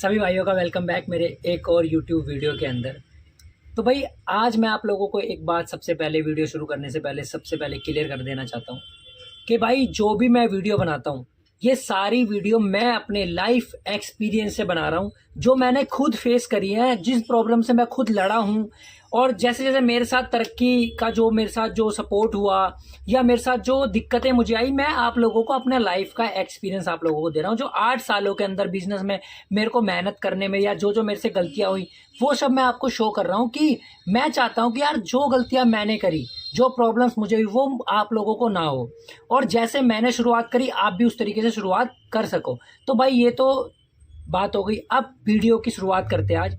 सभी भाइयों का वेलकम बैक मेरे एक और यूट्यूब वीडियो के अंदर। तो भाई आज मैं आप लोगों को एक बात सबसे पहले वीडियो शुरू करने से पहले सबसे पहले क्लियर कर देना चाहता हूँ कि भाई जो भी मैं वीडियो बनाता हूँ ये सारी वीडियो मैं अपने लाइफ एक्सपीरियंस से बना रहा हूँ, जो मैंने खुद फेस करी है, जिस प्रॉब्लम से मैं खुद लड़ा हूँ। और जैसे जैसे मेरे साथ तरक्की का जो मेरे साथ जो सपोर्ट हुआ या मेरे साथ जो दिक्कतें मुझे आई, मैं आप लोगों को अपने लाइफ का एक्सपीरियंस आप लोगों को दे रहा हूँ। जो 8 सालों के अंदर बिजनेस में मेरे को मेहनत करने में या जो जो मेरे से गलतियाँ हुई वो सब मैं आपको शो कर रहा हूँ कि मैं चाहता हूँ कि यार जो गलतियाँ मैंने करी, जो प्रॉब्लम्स मुझे हुई वो आप लोगों को ना हो, और जैसे मैंने शुरुआत करी आप भी उस तरीके से शुरुआत कर सको। तो भाई ये तो बात हो गई। अब वीडियो की शुरुआत करते हैं आज।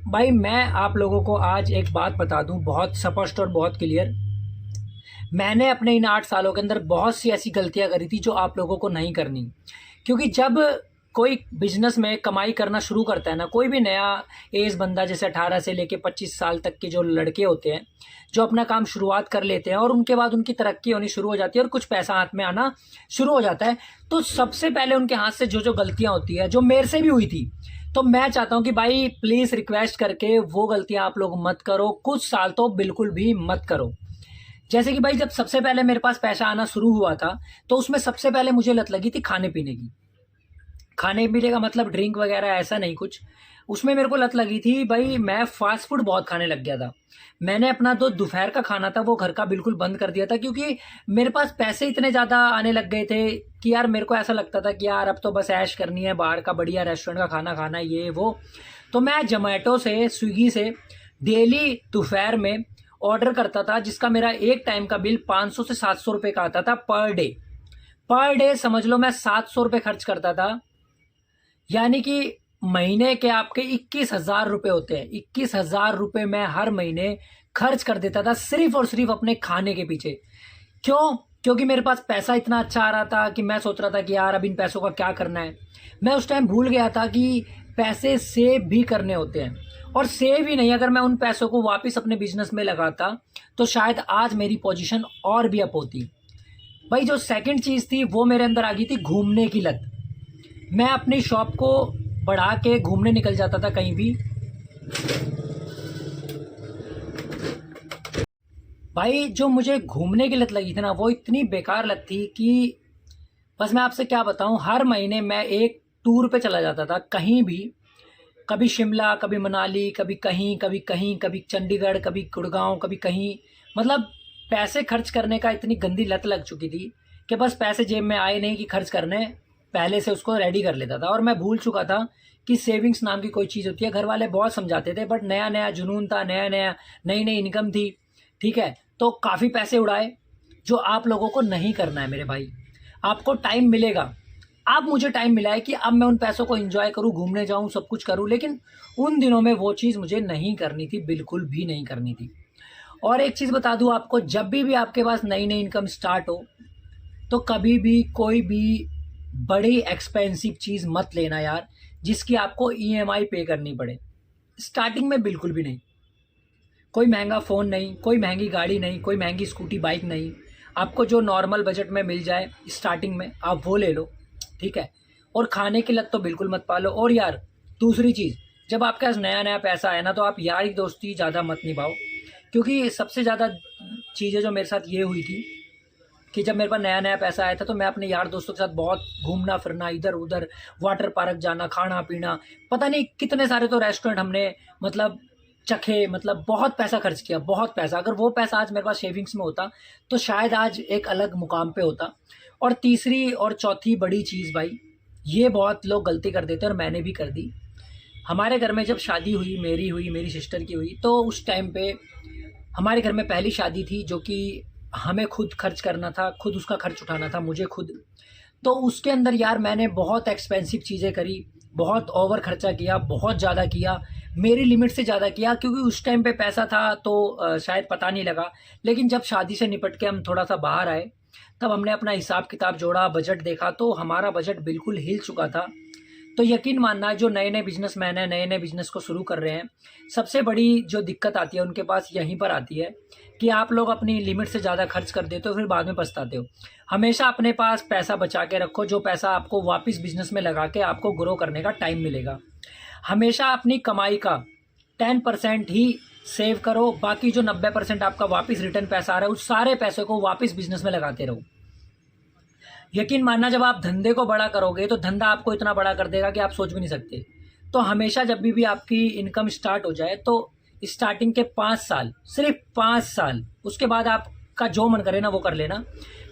भाई मैं आप लोगों को आज एक बात बता दूं, बहुत स्पष्ट और बहुत क्लियर। मैंने अपने इन 8 सालों के अंदर बहुत सी ऐसी गलतियां करी थी जो आप लोगों को नहीं करनी। क्योंकि जब कोई बिजनेस में कमाई करना शुरू करता है ना, कोई भी नया एज बंदा, जैसे 18 से लेके 25 साल तक के जो लड़के होते हैं जो अपना काम शुरुआत कर लेते हैं और उनके बाद उनकी तरक्की होनी शुरू हो जाती है और कुछ पैसा हाथ में आना शुरू हो जाता है, तो सबसे पहले उनके हाथ से जो जो गलतियां होती है, जो मेरे से भी हुई थी, तो मैं चाहता हूं कि भाई प्लीज रिक्वेस्ट करके वो गलतियां आप लोग मत करो, कुछ साल तो बिल्कुल भी मत करो। जैसे कि भाई जब सबसे पहले मेरे पास पैसा आना शुरू हुआ था तो उसमें सबसे पहले मुझे लत लगी थी खाने पीने की। खाने पीने का मतलब ड्रिंक वगैरह ऐसा नहीं कुछ, उसमें मेरे को लत लगी थी। भाई मैं फास्ट फूड बहुत खाने लग गया था। मैंने अपना जो दोपहर का खाना था वो घर का बिल्कुल बंद कर दिया था, क्योंकि मेरे पास पैसे इतने ज़्यादा आने लग गए थे कि यार मेरे को ऐसा लगता था कि यार अब तो बस ऐश करनी है, बाहर का बढ़िया रेस्टोरेंट का खाना खाना है ये वो। तो मैं जोमेटो से, स्विगी से डेली दोपहर में ऑर्डर करता था, जिसका मेरा एक टाइम का बिल 500 से 700 रुपये का आता था पर डे। पर डे समझ लो मैं 700 रुपये खर्च करता था, यानी कि महीने के आपके 21,000 रुपये होते हैं। 21,000 रुपये मैं हर महीने खर्च कर देता था सिर्फ और सिर्फ अपने खाने के पीछे। क्यों? क्योंकि मेरे पास पैसा इतना अच्छा आ रहा था कि मैं सोच रहा था कि यार अब इन पैसों का क्या करना है। मैं उस टाइम भूल गया था कि पैसे सेव भी करने होते हैं, और सेव ही नहीं, अगर मैं उन पैसों को वापस अपने बिजनेस में लगाता तो शायद आज मेरी पोजीशन और भी अप होती। भाई जो सेकंड चीज़ थी वो मेरे अंदर आ गई थी घूमने की लत। मैं अपनी शॉप को बढ़ा के घूमने निकल जाता था कहीं भी। भाई जो मुझे घूमने की लत लगी थी ना, वो इतनी बेकार लत थी कि बस मैं आपसे क्या बताऊं। हर महीने मैं एक टूर पे चला जाता था कहीं भी, कभी शिमला, कभी मनाली, कभी कहीं, कभी कहीं, कभी चंडीगढ़, कभी गुड़गांव, कभी कहीं। मतलब पैसे खर्च करने का इतनी गंदी लत लग चुकी थी कि बस पैसे जेब में आए नहीं कि खर्च करने, पहले से उसको रेडी कर लेता था। और मैं भूल चुका था कि सेविंग्स नाम की कोई चीज़ होती है। घर वाले बहुत समझाते थे, बट नया नया जुनून था, नया नया नई नई इनकम थी, ठीक है, तो काफ़ी पैसे उड़ाए, जो आप लोगों को नहीं करना है मेरे भाई। आपको टाइम मिलेगा, अब मुझे टाइम मिला है कि अब मैं उन पैसों को एंजॉय करूं, घूमने जाऊं, सब कुछ करूं, लेकिन उन दिनों में वो चीज़ मुझे नहीं करनी थी, बिल्कुल भी नहीं करनी थी। और एक चीज़ बता दूं आपको, जब भी आपके पास नई नई इनकम स्टार्ट हो तो कभी भी कोई भी बड़ी एक्सपेंसिव चीज़ मत लेना यार, जिसकी आपको ईएमआई पे करनी पड़े। स्टार्टिंग में बिल्कुल भी नहीं। कोई महंगा फ़ोन नहीं, कोई महंगी गाड़ी नहीं, कोई महंगी स्कूटी बाइक नहीं। आपको जो नॉर्मल बजट में मिल जाए स्टार्टिंग में आप वो ले लो, ठीक है। और खाने की लत तो बिल्कुल मत पालो। और यार दूसरी चीज़, जब आपके पास नया नया पैसा आए ना तो आप यारी दोस्ती ज़्यादा मत निभाओ। क्योंकि सबसे ज़्यादा चीज़ें जो मेरे साथ ये हुई थी कि जब मेरे पास नया नया पैसा आया था तो मैं अपने यार दोस्तों के साथ बहुत घूमना फिरना, इधर उधर, वाटर पार्क जाना, खाना पीना, पता नहीं कितने सारे तो रेस्टोरेंट हमने मतलब चखे, मतलब बहुत पैसा खर्च किया, बहुत पैसा। अगर वो पैसा आज मेरे पास सेविंग्स में होता तो शायद आज एक अलग मुकाम पे होता। और तीसरी और चौथी बड़ी चीज़ भाई, ये बहुत लोग गलती कर देते हैं और मैंने भी कर दी। हमारे घर में जब शादी हुई, मेरी हुई, मेरी सिस्टर की हुई, तो उस टाइम पे हमारे घर में पहली शादी थी जो कि हमें खुद खर्च करना था, खुद उसका खर्च उठाना था मुझे खुद। तो उसके अंदर यार मैंने बहुत एक्सपेंसिव चीज़ें करी, बहुत ओवर खर्चा किया, बहुत ज़्यादा किया, मेरी लिमिट से ज़्यादा किया। क्योंकि उस टाइम पे पैसा था तो शायद पता नहीं लगा, लेकिन जब शादी से निपट के हम थोड़ा सा बाहर आए तब हमने अपना हिसाब किताब जोड़ा, बजट देखा, तो हमारा बजट बिल्कुल हिल चुका था। तो यकीन मानना, जो नए नए बिजनेसमैन हैं, नए नए बिजनेस को शुरू कर रहे हैं, सबसे बड़ी जो दिक्कत आती है उनके पास यहीं पर आती है कि आप लोग अपनी लिमिट से ज़्यादा खर्च कर देते हो, फिर बाद में पछताते हो। हमेशा अपने पास पैसा बचा के रखो, जो पैसा आपको वापस बिजनेस में लगा के आपको ग्रो करने का टाइम मिलेगा। हमेशा अपनी कमाई का 10% ही सेव करो, बाकी जो 90% आपका वापस रिटर्न पैसा आ रहा है उस सारे पैसे को वापस बिजनेस में लगाते रहो। यकीन मानना, जब आप धंधे को बड़ा करोगे तो धंधा आपको इतना बड़ा कर देगा कि आप सोच भी नहीं सकते। तो हमेशा जब भी आपकी इनकम स्टार्ट हो जाए तो स्टार्टिंग के 5 साल, सिर्फ 5 साल, उसके बाद आपका जो मन करे ना वो कर लेना,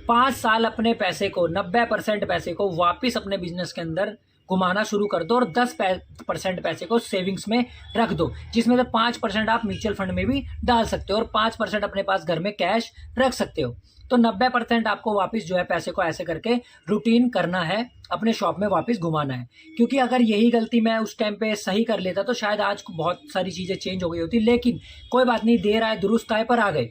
5 साल अपने पैसे को 90% पैसे को वापस अपने बिजनेस के अंदर घुमाना शुरू कर दो और 10% पैसे को सेविंग्स में रख दो, जिसमें से 5% आप म्यूचुअल फंड में भी डाल सकते हो और 5% अपने पास घर में कैश रख सकते हो। तो 90% आपको वापस जो है पैसे को ऐसे करके रूटीन करना है, अपने शॉप में वापस घुमाना है। क्योंकि अगर यही गलती मैं उस टाइम पे सही कर लेता तो शायद आज बहुत सारी चीज़ें चेंज हो गई होती, लेकिन कोई बात नहीं, देर आए दुरुस्त आए पर आ गए।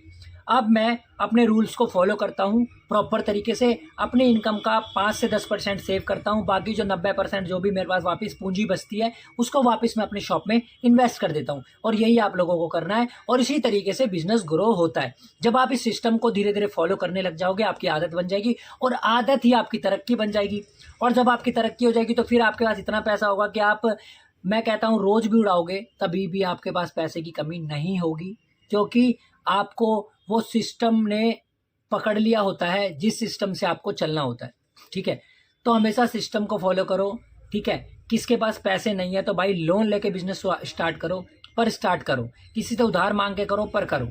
अब मैं अपने रूल्स को फॉलो करता हूँ प्रॉपर तरीके से, अपनी इनकम का 5 से 10% सेव करता हूँ, बाकी जो 90% जो भी मेरे पास वापस पूंजी बचती है उसको वापस मैं अपनी शॉप में इन्वेस्ट कर देता हूँ। और यही आप लोगों को करना है और इसी तरीके से बिजनेस ग्रो होता है। जब आप इस सिस्टम को धीरे धीरे फॉलो करने लग जाओगे आपकी आदत बन जाएगी और आदत ही आपकी तरक्की बन जाएगी। और जब आपकी तरक्की हो जाएगी तो फिर आपके पास इतना पैसा होगा कि आप, मैं कहता हूँ, रोज भी उड़ाओगे तभी भी आपके पास पैसे की कमी नहीं होगी, क्योंकि आपको वो सिस्टम ने पकड़ लिया होता है जिस सिस्टम से आपको चलना होता है। ठीक है, तो हमेशा सिस्टम को फॉलो करो। ठीक है, किसके पास पैसे नहीं है तो भाई लोन लेके बिजनेस स्टार्ट करो, पर स्टार्ट करो, किसी से उधार मांग के करो पर करो।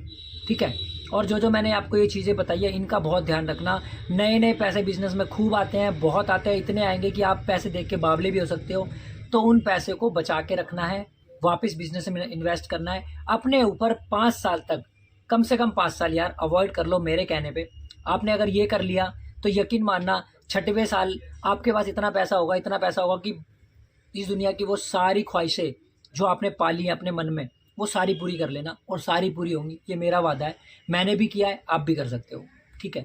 ठीक है, और जो मैंने आपको ये चीज़ें बताई है इनका बहुत ध्यान रखना। नए नए पैसे बिजनेस में खूब आते हैं, बहुत आते हैं, इतने आएंगे कि आप पैसे देख के बावले भी हो सकते हो। तो उन पैसे को बचा के रखना है, वापस बिजनेस में इन्वेस्ट करना है। अपने ऊपर 5 साल तक, कम से कम 5 साल यार अवॉइड कर लो मेरे कहने पे। आपने अगर ये कर लिया तो यकीन मानना 6वें साल आपके पास इतना पैसा होगा कि इस दुनिया की वो सारी ख्वाहिशें जो आपने पाली हैं अपने मन में वो सारी पूरी कर लेना, और सारी पूरी होंगी, ये मेरा वादा है। मैंने भी किया है, आप भी कर सकते हो। ठीक है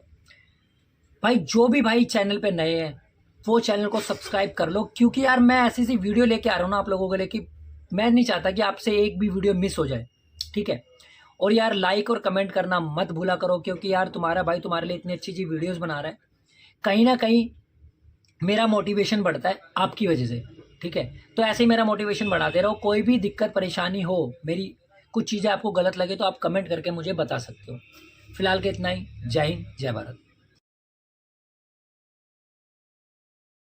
भाई, जो भी भाई चैनल पे नए हैं वो चैनल को सब्सक्राइब कर लो, क्योंकि यार मैं ऐसी सी वीडियो लेके आ रहा हूँ ना आप लोगों के लिए कि मैं नहीं चाहता कि आपसे एक भी वीडियो मिस हो जाए। ठीक है, और यार लाइक और कमेंट करना मत भूला करो, क्योंकि यार तुम्हारा भाई तुम्हारे लिए इतनी अच्छी अच्छी वीडियोस बना रहा है, कहीं ना कहीं मेरा मोटिवेशन बढ़ता है आपकी वजह से। ठीक है, तो ऐसे ही मेरा मोटिवेशन बढ़ाते रहो। कोई भी दिक्कत परेशानी हो, मेरी कुछ चीज़ें आपको गलत लगे तो आप कमेंट करके मुझे बता सकते हो। फिलहाल के इतना ही। जय हिंद, जय भारत।